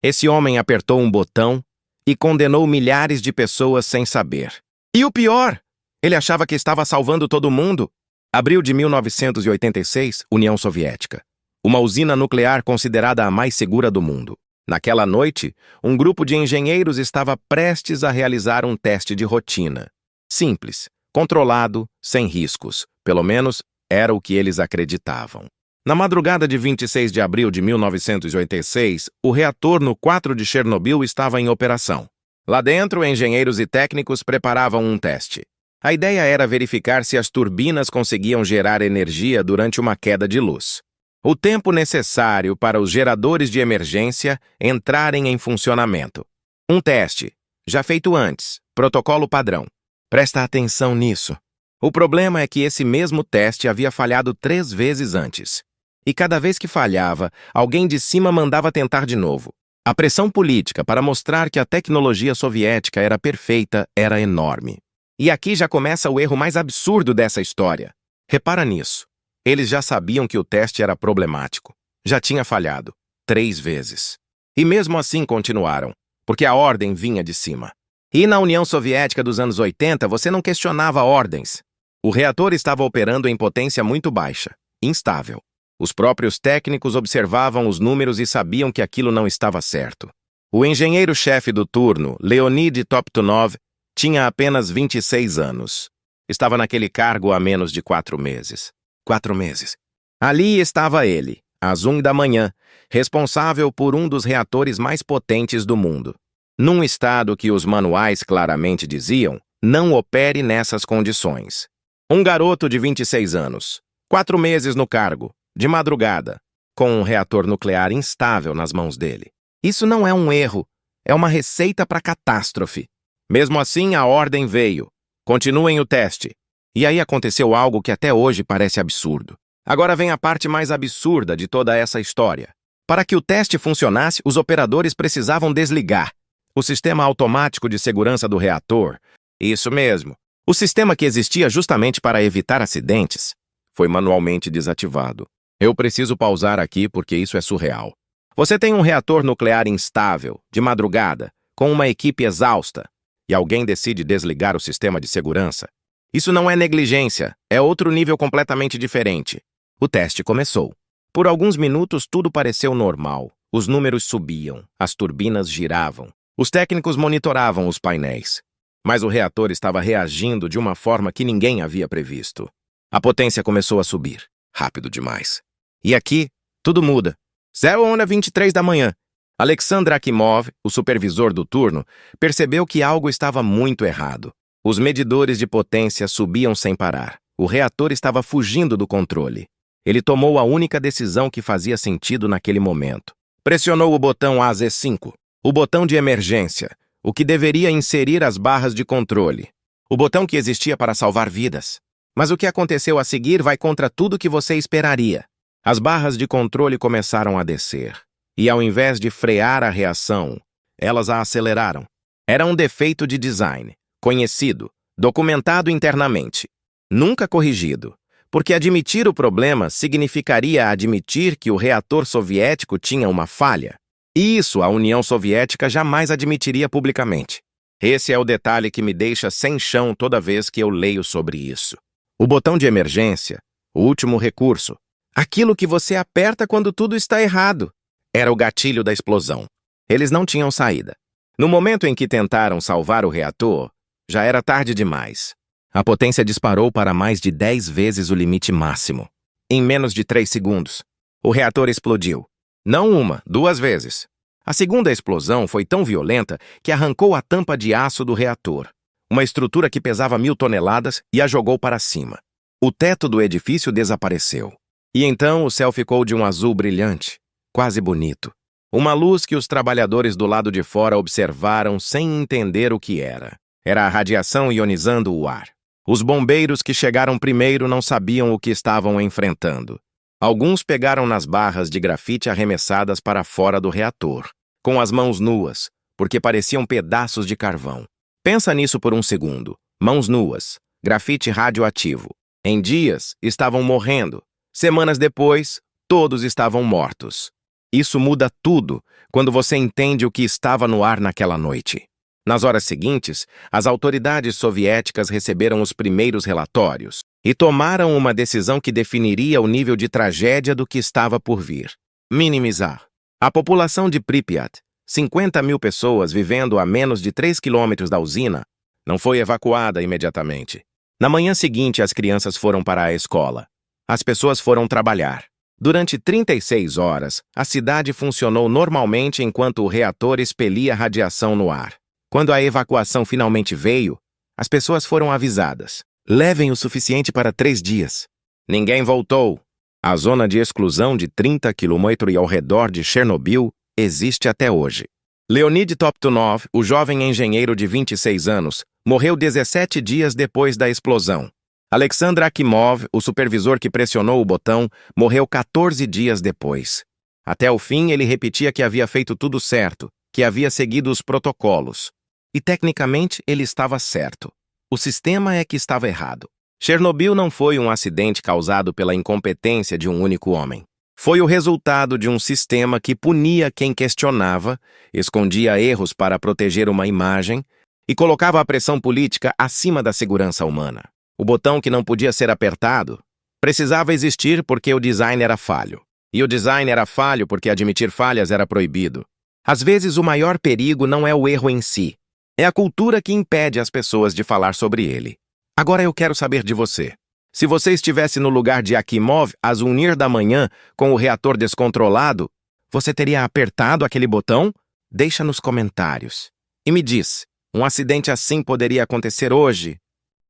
Esse homem apertou um botão e condenou milhares de pessoas sem saber. E o pior, ele achava que estava salvando todo mundo. Abril de 1986, União Soviética. Uma usina nuclear considerada a mais segura do mundo. Naquela noite, um grupo de engenheiros estava prestes a realizar um teste de rotina. Simples, controlado, sem riscos. Pelo menos, era o que eles acreditavam. Na madrugada de 26 de abril de 1986, o reator no 4 de Chernobyl estava em operação. Lá dentro, engenheiros e técnicos preparavam um teste. A ideia era verificar se as turbinas conseguiam gerar energia durante uma queda de luz. O tempo necessário para os geradores de emergência entrarem em funcionamento. Um teste, já feito antes, protocolo padrão. Presta atenção nisso. O problema é que esse mesmo teste havia falhado 3 vezes antes. E cada vez que falhava, alguém de cima mandava tentar de novo. A pressão política para mostrar que a tecnologia soviética era perfeita era enorme. E aqui já começa o erro mais absurdo dessa história. Repara nisso. Eles já sabiam que o teste era problemático. Já tinha falhado 3 vezes. E mesmo assim continuaram, porque a ordem vinha de cima. E na União Soviética dos anos 80, você não questionava ordens. O reator estava operando em potência muito baixa, instável. Os próprios técnicos observavam os números e sabiam que aquilo não estava certo. O engenheiro-chefe do turno, Leonid Toptunov, tinha apenas 26 anos. Estava naquele cargo há menos de 4 meses. 4 meses. Ali estava ele, às 1 da manhã, responsável por um dos reatores mais potentes do mundo. Num estado que os manuais claramente diziam, não opere nessas condições. Um garoto de 26 anos, 4 meses no cargo, de madrugada, com um reator nuclear instável nas mãos dele. Isso não é um erro, é uma receita para catástrofe. Mesmo assim, a ordem veio. Continuem o teste. E aí aconteceu algo que até hoje parece absurdo. Agora vem a parte mais absurda de toda essa história. Para que o teste funcionasse, os operadores precisavam desligar o sistema automático de segurança do reator. Isso mesmo. O sistema que existia justamente para evitar acidentes foi manualmente desativado. Eu preciso pausar aqui porque isso é surreal. Você tem um reator nuclear instável, de madrugada, com uma equipe exausta, e alguém decide desligar o sistema de segurança. Isso não é negligência, é outro nível completamente diferente. O teste começou. Por alguns minutos tudo pareceu normal. Os números subiam, as turbinas giravam. Os técnicos monitoravam os painéis. Mas o reator estava reagindo de uma forma que ninguém havia previsto. A potência começou a subir, rápido demais. E aqui, tudo muda. 0h23 da manhã. Alexander Akimov, o supervisor do turno, percebeu que algo estava muito errado. Os medidores de potência subiam sem parar. O reator estava fugindo do controle. Ele tomou a única decisão que fazia sentido naquele momento. Pressionou o botão AZ5, o botão de emergência, o que deveria inserir as barras de controle. O botão que existia para salvar vidas. Mas o que aconteceu a seguir vai contra tudo que você esperaria. As barras de controle começaram a descer. E ao invés de frear a reação, elas a aceleraram. Era um defeito de design. Conhecido, documentado internamente, nunca corrigido, porque admitir o problema significaria admitir que o reator soviético tinha uma falha. E isso a União Soviética jamais admitiria publicamente. Esse é o detalhe que me deixa sem chão toda vez que eu leio sobre isso. O botão de emergência, o último recurso, aquilo que você aperta quando tudo está errado, era o gatilho da explosão. Eles não tinham saída. No momento em que tentaram salvar o reator, já era tarde demais. A potência disparou para mais de 10 vezes o limite máximo. Em menos de 3 segundos, o reator explodiu. Não uma, 2 vezes. A segunda explosão foi tão violenta que arrancou a tampa de aço do reator, uma estrutura que pesava 1000 toneladas, e a jogou para cima. O teto do edifício desapareceu. E então o céu ficou de um azul brilhante, quase bonito. Uma luz que os trabalhadores do lado de fora observaram sem entender o que era. Era a radiação ionizando o ar. Os bombeiros que chegaram primeiro não sabiam o que estavam enfrentando. Alguns pegaram nas barras de grafite arremessadas para fora do reator, com as mãos nuas, porque pareciam pedaços de carvão. Pensa nisso por um segundo. Mãos nuas, grafite radioativo. Em dias, estavam morrendo. Semanas depois, todos estavam mortos. Isso muda tudo quando você entende o que estava no ar naquela noite. Nas horas seguintes, as autoridades soviéticas receberam os primeiros relatórios e tomaram uma decisão que definiria o nível de tragédia do que estava por vir. Minimizar. A população de Pripyat, 50 mil pessoas vivendo a menos de 3 quilômetros da usina, não foi evacuada imediatamente. Na manhã seguinte, as crianças foram para a escola. As pessoas foram trabalhar. Durante 36 horas, a cidade funcionou normalmente enquanto o reator expelia radiação no ar. Quando a evacuação finalmente veio, as pessoas foram avisadas. Levem o suficiente para 3 dias. Ninguém voltou. A zona de exclusão de 30 km e ao redor de Chernobyl existe até hoje. Leonid Toptunov, o jovem engenheiro de 26 anos, morreu 17 dias depois da explosão. Alexander Akimov, o supervisor que pressionou o botão, morreu 14 dias depois. Até o fim, ele repetia que havia feito tudo certo, que havia seguido os protocolos. E, tecnicamente, ele estava certo. O sistema é que estava errado. Chernobyl não foi um acidente causado pela incompetência de um único homem. Foi o resultado de um sistema que punia quem questionava, escondia erros para proteger uma imagem e colocava a pressão política acima da segurança humana. O botão que não podia ser apertado precisava existir porque o design era falho. E o design era falho porque admitir falhas era proibido. Às vezes, o maior perigo não é o erro em si. É a cultura que impede as pessoas de falar sobre ele. Agora eu quero saber de você. Se você estivesse no lugar de Akimov às 1h da manhã com o reator descontrolado, você teria apertado aquele botão? Deixa nos comentários. E me diz, um acidente assim poderia acontecer hoje?